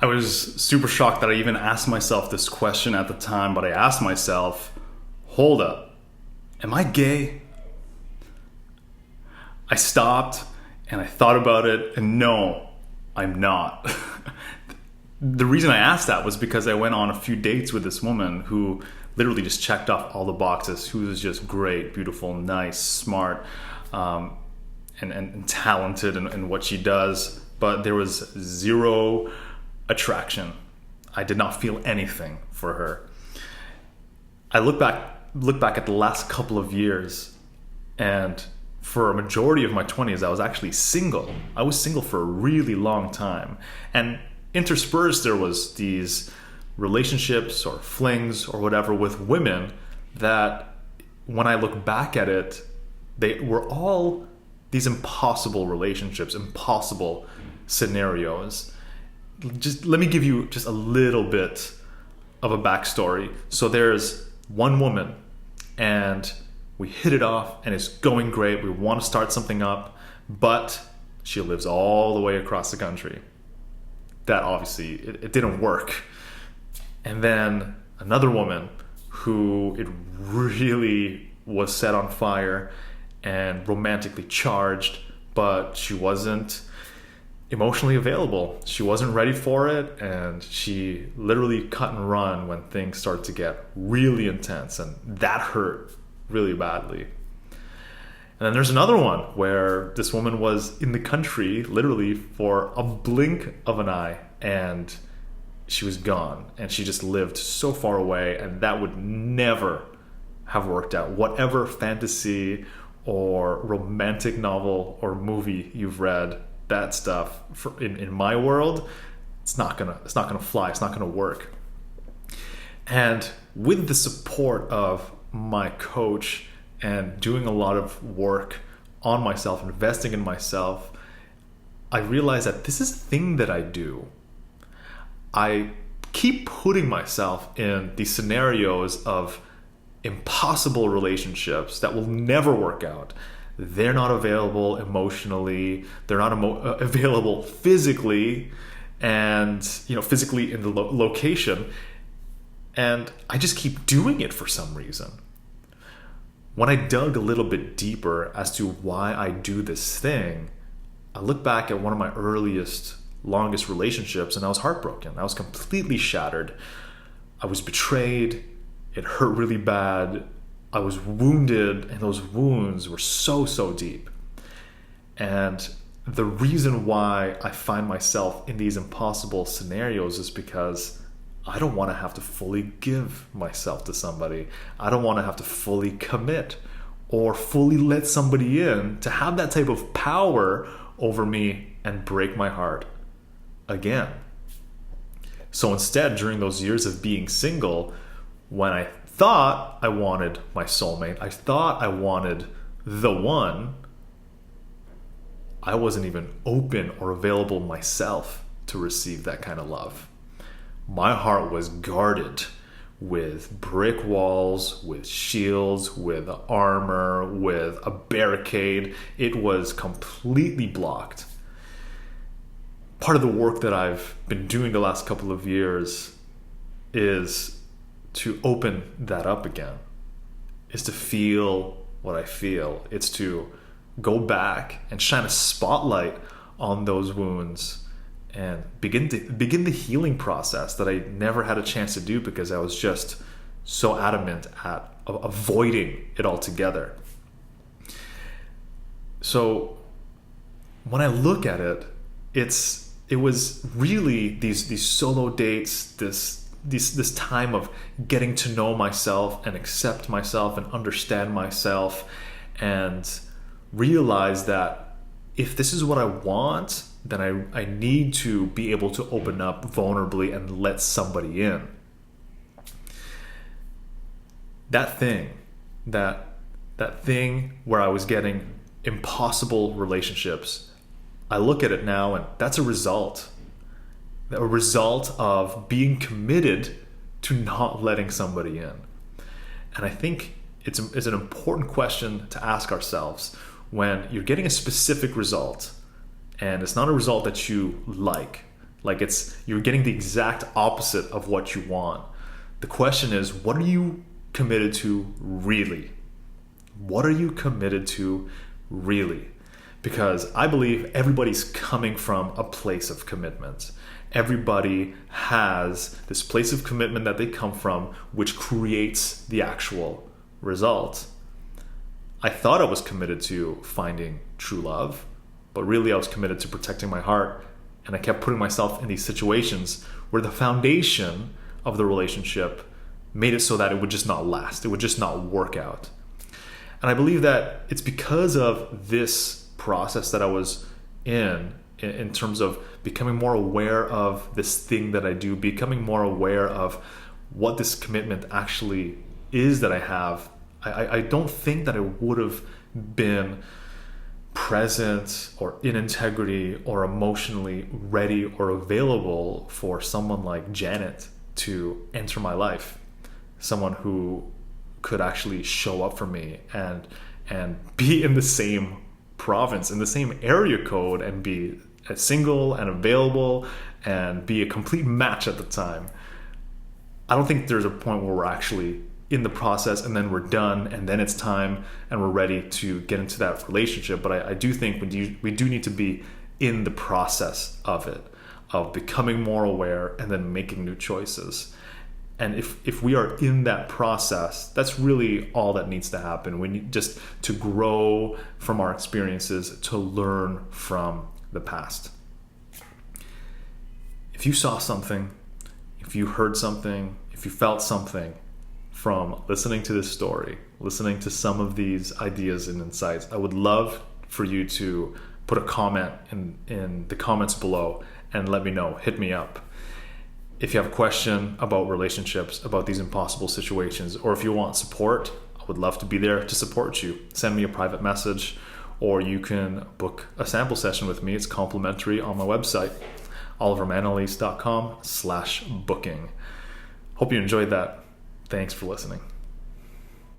I was super shocked that I even asked myself this question at the time, but I asked myself, hold up, am I gay? I stopped and I thought about it, and no, I'm not. The reason I asked that was because I went on a few dates with this woman who literally just checked off all the boxes, who was just great, beautiful, nice, smart, and talented in what she does, but there was zero attraction. I did not feel anything for her. I look back at the last couple of years, and for a majority of my 20s, I was actually single. I was single for a really long time. And interspersed, there was these relationships or flings or whatever with women that, when I look back at it, they were all these impossible relationships, impossible scenarios. Just let me give you just a little bit of a backstory. So there's one woman, and we hit it off and it's going great. We want to start something up, but she lives all the way across the country. That obviously, it didn't work. And then another woman who it really was set on fire and romantically charged, but she wasn't emotionally available. She wasn't ready for it, and she literally cut and run when things started to get really intense, and that hurt really badly. And then there's another one where this woman was in the country literally for a blink of an eye, and she was gone, and she just lived so far away, and that would never have worked out. Whatever fantasy or romantic novel or movie you've read, that stuff in my world, it's not gonna fly. It's not gonna work. And with the support of my coach and doing a lot of work on myself, investing in myself, I realized that this is a thing that I do. I keep putting myself in these scenarios of impossible relationships that will never work out. They're not available emotionally. They're not available physically, and physically in the location. And I just keep doing it for some reason. When I dug a little bit deeper as to why I do this thing, I look back at one of my earliest, longest relationships, and I was heartbroken. I was completely shattered. I was betrayed. It hurt really bad. I was wounded, and those wounds were so, so deep. And the reason why I find myself in these impossible scenarios is because I don't want to have to fully give myself to somebody. I don't want to have to fully commit or fully let somebody in to have that type of power over me and break my heart again. So instead, during those years of being single, when I thought I wanted my soulmate, I thought I wanted the one, I wasn't even open or available myself to receive that kind of love. My heart was guarded with brick walls, with shields, with armor, with a barricade. It was completely blocked. Part of the work that I've been doing the last couple of years is to open that up again, is to feel what I feel. It's to go back and shine a spotlight on those wounds and begin the healing process that I never had a chance to do because I was just so adamant at avoiding it altogether. So when I look at it, it was really these solo dates, this time of getting to know myself and accept myself and understand myself and realize that if this is what I want, then I need to be able to open up vulnerably and let somebody in. That thing where I was getting impossible relationships, I look at it now and that's a result of being committed to not letting somebody in. And I think it's an important question to ask ourselves when you're getting a specific result and it's not a result that you like. Like you're getting the exact opposite of what you want. The question is, what are you committed to really? What are you committed to really? Because I believe everybody's coming from a place of commitment. Everybody has this place of commitment that they come from, which creates the actual result. I thought I was committed to finding true love, but really I was committed to protecting my heart. And I kept putting myself in these situations where the foundation of the relationship made it so that it would just not last. It would just not work out. And I believe that it's because of this process that I was in terms of becoming more aware of this thing that I do, becoming more aware of what this commitment actually is that I have. I don't think that I would have been present or in integrity or emotionally ready or available for someone like Janet to enter my life. Someone who could actually show up for me and be in the same province, in the same area code, and be single and available and be a complete match at the time. I don't think there's a point where we're actually in the process and then we're done and then it's time and we're ready to get into that relationship. But I do think we do need to be in the process of it, of becoming more aware and then making new choices. And if we are in that process, that's really all that needs to happen. We need just to grow from our experiences, to learn from the past. If you saw something, if you heard something, if you felt something from listening to this story, listening to some of these ideas and insights, I would love for you to put a comment in the comments below and let me know. Hit me up. If you have a question about relationships, about these impossible situations, or if you want support, I would love to be there to support you. Send me a private message, or you can book a sample session with me. It's complimentary on my website, olivermanalese.com/booking. Hope you enjoyed that. Thanks for listening.